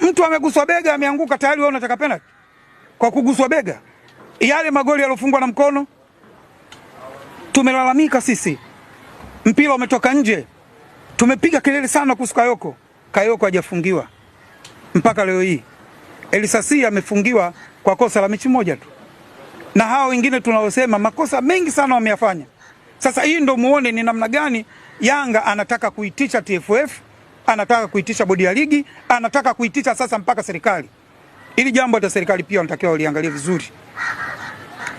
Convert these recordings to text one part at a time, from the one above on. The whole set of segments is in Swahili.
Mtu ameguswa bega ameanguka tayari wewe unataka penalty kwa kuguswa bega. Yale magoli yalofungwa na mkono tumelalamika sisi, mpira umetoka nje, tumepiga kelele sana kuhusu Kayoko. Kayoko hajafungiwa mpaka leo hii. Elisasi amefungiwa kwa kosa la mechi moja tu, na hao wengine tunaosema makosa mengi sana wameyafanya. Sasa hii ndio muone ni namna gani Yanga anataka kuitisha TFF, anataka kuitisha bodi ya ligi, anataka kuitisha sasa mpaka serikali. Ili jambo hata serikali pia wanatakiwa waliangalie vizuri,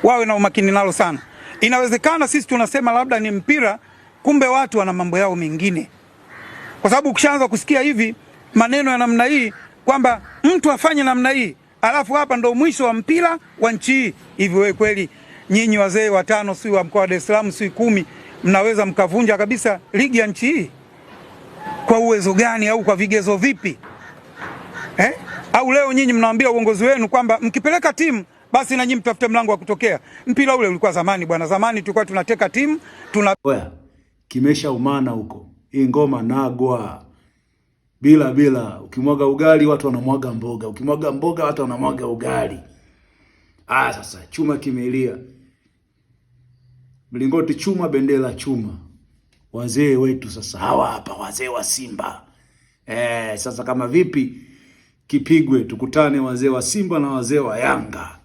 wawe na umakini nalo sana. Inawezekana sisi tunasema labda ni mpira, kumbe watu wana mambo yao mengine, kwa sababu ukishaanza kusikia hivi maneno ya namna hii kwamba mtu afanye namna hii alafu hapa ndo mwisho wa mpira wa nchi hii, hivi wewe kweli nyinyi wazee watano si wa mkoa wa Dar es Salaam si 10 mnaweza mkavunja kabisa ligi ya nchi hii? Kwa uwezo gani au kwa vigezo vipi? Au leo nyinyi mnaambia uongozi wenu kwamba mkipeleka timu basi na nyinyi mtafute mlango wa kutokea. Mpira ule ulikuwa zamani bwana, zamani tulikuwa tunateka timu Oya, kimesha umana huko. Hii ngoma nagwa. Bila ukimwaga ugali watu wanamwaga mboga, ukimwaga mboga watu wanamwaga ugali. Sasa chuma kimelia. Mlingoti chuma, bendera chuma. Wazee wetu sasa hawa hapa, wazee wa Simba. Sasa kama vipi kipigwe, tukutane wazee wa Simba na wazee wa Yanga.